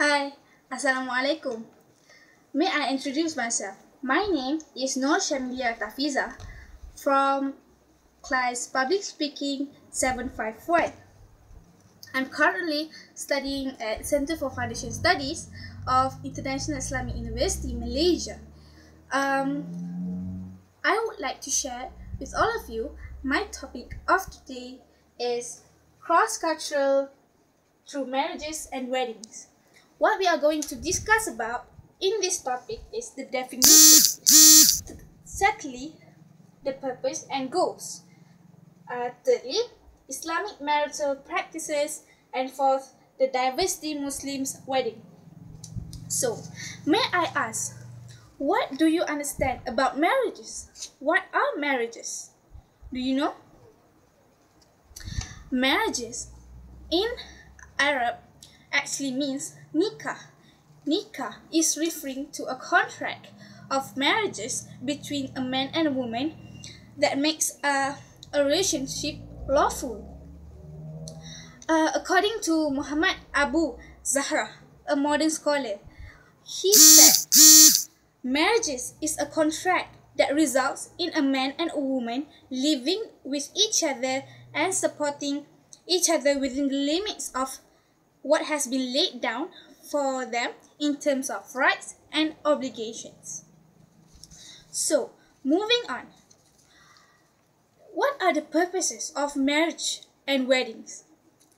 Hi, Assalamualaikum. May I introduce myself? My name is Nur Shamilia Tafiza from class Public Speaking 751. I'm currently studying at Center for Foundation Studies of International Islamic University, Malaysia. I would like to share with all of you my topic of today is cross-cultural through marriages and weddings. What we are going to discuss about in this topic is the definition, secondly, the purpose and goals, thirdly, Islamic marital practices, and fourth, the diversity Muslims wedding. So, may I ask, what do you understand about marriages? What are marriages? Do you know? Marriages in Arab actually means nikah. Nikah is referring to a contract of marriages between a man and a woman that makes a relationship lawful. According to Muhammad Abu Zahra, a modern scholar, he said, marriages is a contract that results in a man and a woman living with each other and supporting each other within the limits of what has been laid down for them in terms of rights and obligations. So, moving on. What are the purposes of marriage and weddings?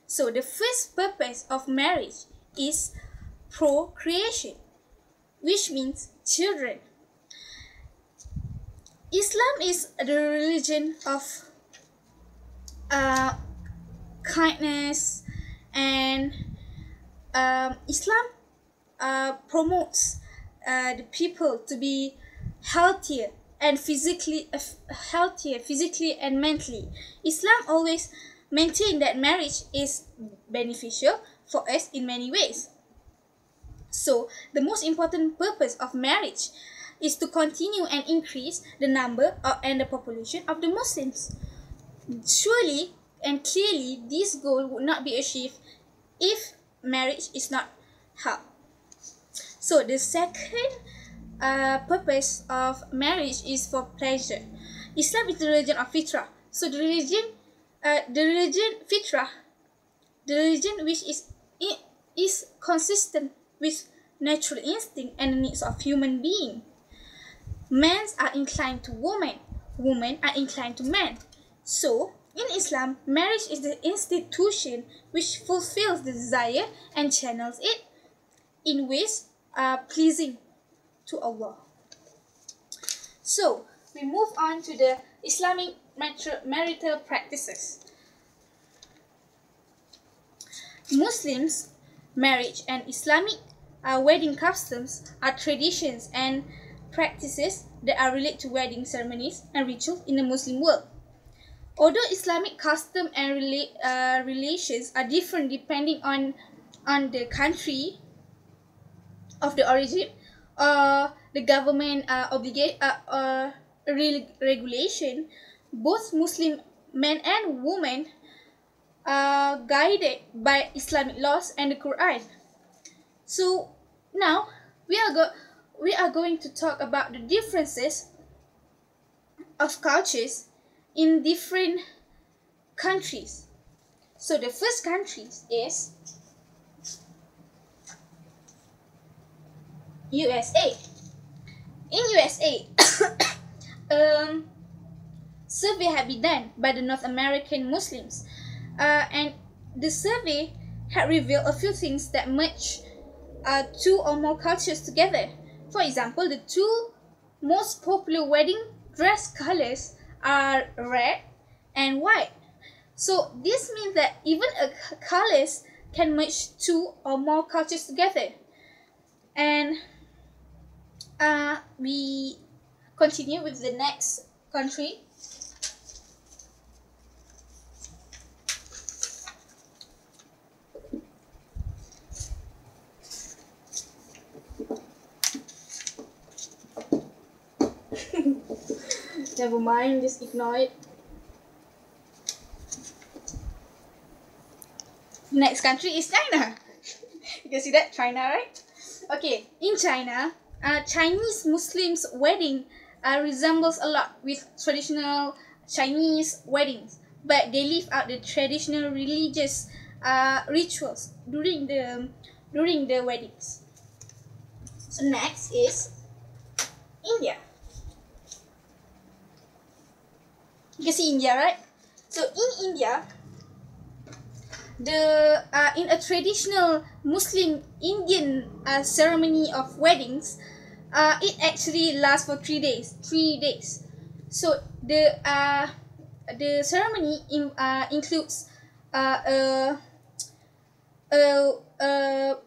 So, the first purpose of marriage is procreation, which means children. Islam is the religion of kindness, and Islam promotes the people to be healthier and physically and mentally. Islam always maintain that marriage is beneficial for us in many ways. So the most important purpose of marriage is to continue and increase the number and the population of the Muslims. Surely and clearly, this goal would not be achieved if marriage is not held. So the second purpose of marriage is for pleasure. Islam is the religion of fitrah. So the religion fitrah, the religion which is consistent with natural instinct and the needs of human being. Men are inclined to women, women are inclined to men. So, in Islam, marriage is the institution which fulfills the desire and channels it in ways pleasing to Allah. So, we move on to the Islamic marital practices. Muslims' marriage and Islamic wedding customs are traditions and practices that are related to wedding ceremonies and rituals in the Muslim world. Although Islamic custom and relations are different depending on the country of the origin or the government regulation, both Muslim men and women are guided by Islamic laws and the Quran. So now we are going to talk about the differences of cultures in different countries. So the first country is USA. In USA, survey had been done by the North American Muslims, and the survey had revealed a few things that merge two or more cultures together. For example, the two most popular wedding dress colors are red and white. So this means that even colors can merge two or more cultures together. And we continue with the next country. Never mind, just ignore it. Next country is China. You can see that, China, right? Okay, in China, Chinese Muslims wedding resembles a lot with traditional Chinese weddings, but they leave out the traditional religious rituals during the weddings. So next is India. You can see India, right? So in India, in a traditional Muslim Indian ceremony of weddings, it actually lasts for 3 days. 3 days. So the ceremony includes a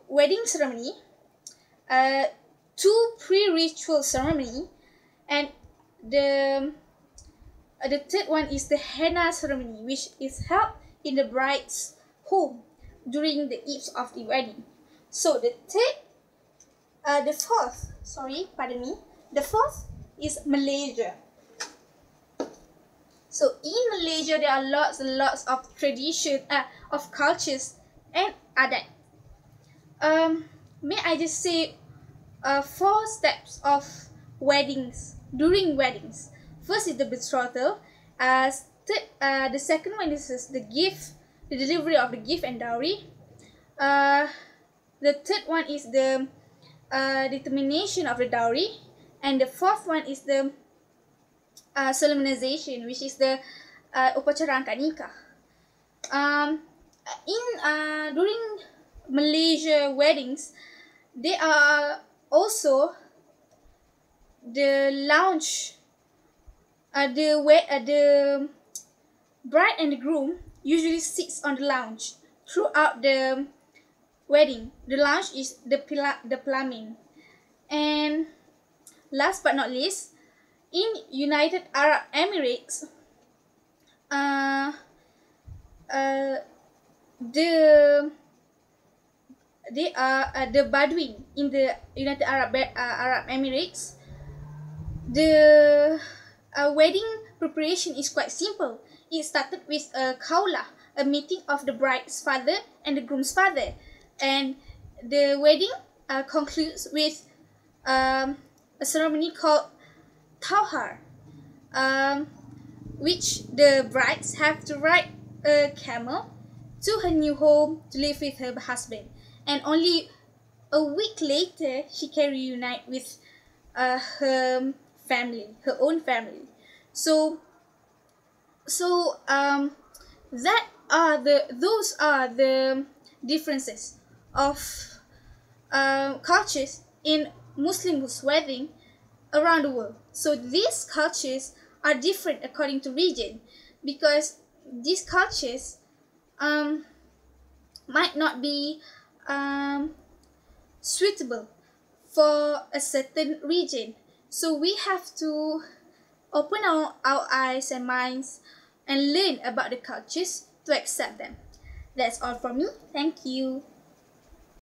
wedding ceremony, two pre-ritual ceremony, and the third one is the henna ceremony, which is held in the bride's home during the eve of the wedding. So the fourth is Malaysia. So in Malaysia, there are lots and lots of of cultures and adat. May I just say 4 steps of weddings, during weddings. First is the betrothal. The second one is the gift, the delivery of the gift and dowry. The third one is the determination of the dowry, and the fourth one is the solemnization, which is the upacara akad nikah. During Malaysia weddings, there are also the lounge. The bride and the groom usually sits on the lounge throughout the wedding. The lounge is the pelamin. And last but not least, in United Arab Emirates, the Bedouin in the United Arab Emirates. The wedding preparation is quite simple. It started with a khawlah, a meeting of the bride's father and the groom's father, and the wedding concludes with a ceremony called tawhar, which the brides have to ride a camel to her new home to live with her husband, and only a week later she can reunite with her own family. So those are the differences of cultures in Muslims' wedding around the world. So these cultures are different according to region, because these cultures might not be suitable for a certain region. So we have to open our eyes and minds and learn about the cultures to accept them. That's all from me. Thank you.